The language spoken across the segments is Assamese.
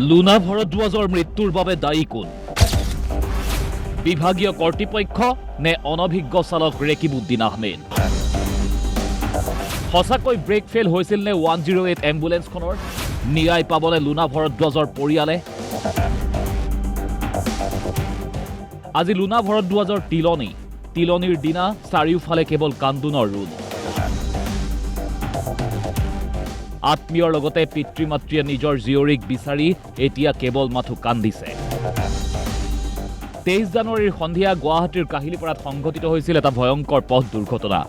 লুনা ভৰদ্বাজৰ মৃত্যুৰ বাবে দায়ী কোন? বিভাগীয় কৰ্তৃপক্ষ নে অনভিজ্ঞ চালক ৰেকিবুদ্দিন আহমেদ? সঁচাকৈ ব্ৰেক ফেইল হৈছিল নে 108 এম্বুলেন্সখনৰ? ন্যায় পাবনে লুনা ভৰদ্বাজৰ পৰিয়ালে? আজি লুনা ভৰদ্বাজৰ তিলনিৰ দিনা চাৰিওফালে কেৱল কান্দোনৰ ৰোল। আত্মীয়ৰ লগতে পিতৃ মাতৃয়ে নিজৰ জীয়ৰীক বিচাৰি এতিয়া কেৱল মাথো কান্দিছে। 23 জানুৱাৰীৰ সন্ধিয়া গুৱাহাটীৰ কাহিলীপাৰাত সংঘটিত হৈছিল এটা ভয়ংকৰ পথ দুৰ্ঘটনা।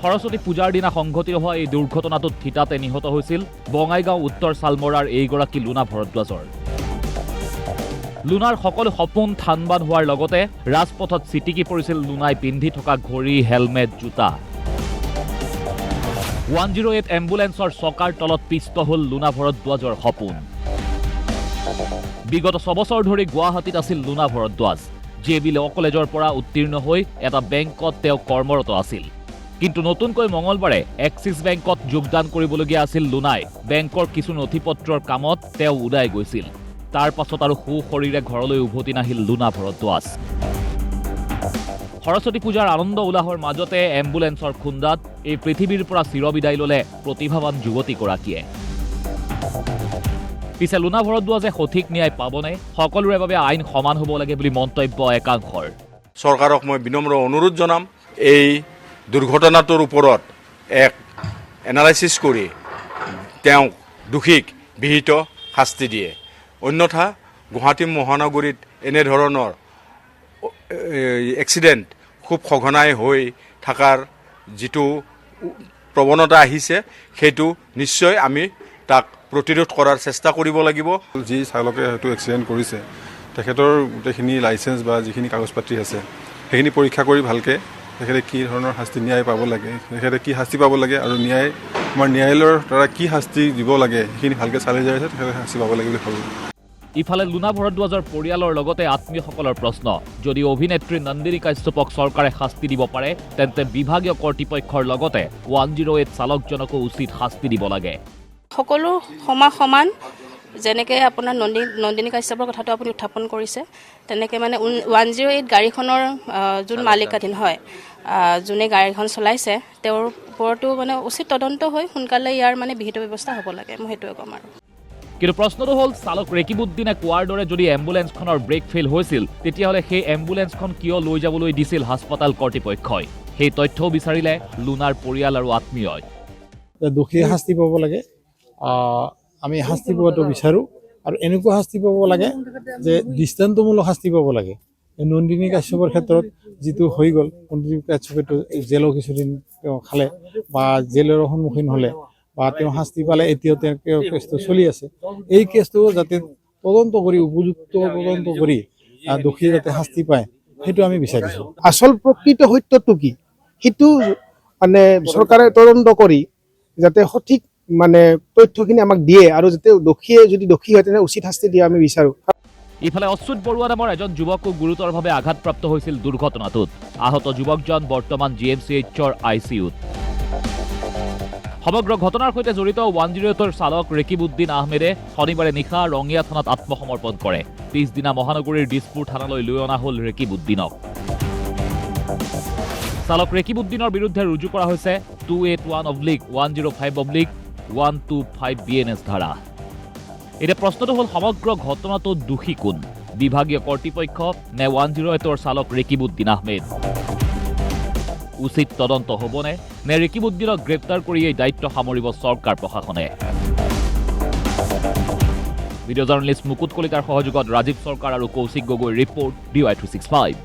সৰস্বতী পূজাৰ দিনা সংঘটিত হোৱা এই দুৰ্ঘটনাটোত থিতাতে নিহত হৈছিল বঙাইগাঁও উত্তৰ চালমৰাৰ এইগৰাকী লুনা ভৰদ্বাজৰ। লুনাৰ সকলো সপোন থানবান হোৱাৰ লগতে ৰাজপথত চিটিকি পৰিছিল লুনাই পিন্ধি থকা ঘড়ী, হেলমেট, জোতা। 108 এম্বুলেন্সৰ চকাৰ তলত পিষ্ট হ'ল লুনা ভৰদ্বাজৰ সপোন। বিগত 6 বছৰ ধৰি গুৱাহাটীত আছিল লুনা ভৰদ্বাজ। JB ল কলেজৰ পৰা উত্তীৰ্ণ হৈ এটা বেংকত তেওঁ কৰ্মৰত আছিল। কিন্তু নতুনকৈ মঙলবাৰে এক্সিছ বেংকত যোগদান কৰিবলগীয়া আছিল লুনাই। বেংকৰ কিছু নথিপত্ৰৰ কামত তেওঁ ওলাই গৈছিল। তাৰ পাছত আৰু সুশৰীৰে ঘৰলৈ উভতি নাহিল লুনা ভৰদ্বাজ। সৰস্বতী পূজাৰ আনন্দ উলাহৰ মাজতে এম্বুলেন্সৰ খুন্দাত এই পৃথিৱীৰ পৰা চিৰবিদায় ল'লে প্ৰতিভাৱান যুৱতীগৰাকীয়ে। পিছে লুনা ভৰদ্বাজে সঠিক ন্যায় পাবনে? সকলোৰে বাবে আইন সমান হ'ব লাগে বুলি মন্তব্য একাংশৰ। চৰকাৰক মই বিনম্ৰ অনুৰোধ জনাম, এই দুৰ্ঘটনাটোৰ ওপৰত এক এনালাইচিছ কৰি তেওঁক দোষীক বিহিত শাস্তি দিয়ে। অন্যথা গুৱাহাটী মহানগৰীত এনেধৰণৰ এক্সিডেণ্ট খুব সঘনাই হৈ থকাৰ যিটো প্ৰৱণতা আহিছে, সেইটো নিশ্চয় আমি তাক প্ৰতিৰোধ কৰাৰ চেষ্টা কৰিব লাগিব। যি চালকে হয়তো এক্সিডেণ্ট কৰিছে তেখেতৰ গোটেইখিনি লাইচেঞ্চ বা যিখিনি কাগজ পাতি আছে সেইখিনি পৰীক্ষা কৰি ভালকৈ তেখেতে কি ধৰণৰ শাস্তি ন্যায় পাব লাগে, তেখেতে কি শাস্তি পাব লাগে আৰু আমাৰ ন্যায়ালয়ৰ দ্বাৰা কি শাস্তি দিব লাগে সেইখিনি ভালকৈ চালি জাৰি তেখেতে শাস্তি পাব লাগে বুলি ভাবোঁ। ইফালে লুনা ভৰদ্বাজৰ পৰিয়ালৰ লগতে আত্মীয়সকলৰ প্ৰশ্ন, যদি অভিনেত্ৰী নন্দিনী কাশ্যপক চৰকাৰে শাস্তি দিব পাৰে তেন্তে বিভাগীয় কৰ্তৃপক্ষৰ লগতে 108 চালকজনকো উচিত শাস্তি দিব লাগে। সকলো সমান যেনেকৈ আপোনাৰ নন্দিনী কাশ্যপৰ কথাটো আপুনি উত্থাপন কৰিছে, তেনেকৈ মানে 108 গাড়ীখনৰ যোন মালিকাধীন হয়, যোনে গাড়ীখন চলাইছে, তেওঁৰ ওপৰতো মানে উচিত তদন্ত হৈ সোনকালে ইয়াৰ মানে বিহিত ব্যৱস্থা হ'ব লাগে, মই সেইটোৱে ক'ম আৰু। কিন্তু প্ৰশ্নটো হ'ল, চালক ৰেকিবুদ্দিনে কোৱাৰ দৰে যদি এম্বুলেন্সখনৰ ব্ৰেক ফেইল হৈছিল তেতিয়াহ'লে সেই এম্বুলেন্সখন কিয় লৈ যাবলৈ দিছিল হাস্পতাল কৰ্তৃপক্ষই? সেই তথ্যও বিচাৰিলে লুনাৰ পৰিয়াল আৰু আত্মীয়ই। দোষী শাস্তি পাব লাগে, আমি শাস্তি পোৱাটো বিচাৰোঁ আৰু এনেকুৱা শাস্তি পাব লাগে যে দৃষ্টান্তমূলক শাস্তি পাব লাগে। নন্দিনী কাশ্যপৰ ক্ষেত্ৰত যিটো হৈ গ'ল, নন্দিনী কাশ্যপেতো জেলৰ কিছুদিন তেওঁ খালে বা জেলৰ সন্মুখীন হ'লে বা তেওঁ শাস্তি পালে, এতিয়াও তেওঁ কেছটো চলি আছে। এই কেছটো যাতে তদন্ত কৰি উপযুক্ত তদন্ত কৰি দোষী যাতে শাস্তি পায় সেইটো আমি বিচাৰিছোঁ। আচল প্ৰকৃত সত্যটো কি সেইটো মানে চৰকাৰে তদন্ত কৰি যাতে সঠিক মানে তথ্যখিনি আমাক দিয়ে আৰু যাতে দোষীয়ে যদি দোষী হয় তেনে উচিত শাস্তি দিয়া আমি বিচাৰোঁ। ইফালে অচ্যুত বৰুৱা নামৰ এজন যুৱকো গুৰুতৰভাৱে আঘাতপ্ৰাপ্ত হৈছিল দুৰ্ঘটনাটোত। আহত যুৱকজন বৰ্তমান GMCHৰ ICUত। সমগ্ৰ ঘটনাৰ সৈতে জড়িত 108ৰ চালক ৰেকিবুদ্দিন আহমেদে শনিবাৰে নিশা ৰঙিয়া থানাত আত্মসমৰ্পণ কৰে। পিছদিনা মহানগৰীৰ দিছপুৰ থানালৈ লৈ অনা হ'ল ৰেকিবুদ্দিনক। চালক ৰেকিবুদ্দিনৰ বিৰুদ্ধে ৰুজু কৰা হৈছে 281/105/125 BNS ধাৰা। এতিয়া প্ৰশ্নটো হ'ল, সমগ্ৰ ঘটনাটোত দোষী কোন? বিভাগীয় কৰ্তৃপক্ষ নে 108ৰ চালক ৰেকিবুদ্দিন আহমেদ? উচিত তদন্ত হ'বনে নে ৰেকিবুদ্দিনক গ্ৰেপ্তাৰ কৰি এই দায়িত্ব সামৰিব চৰকাৰ প্ৰশাসনে? ভিডিঅ' জাৰ্নেলিষ্ট মুকুট কলিতাৰ সহযোগত ৰাজীৱ চৰকাৰ আৰু কৌশিক গগৈৰ ৰিপৰ্ট DY365।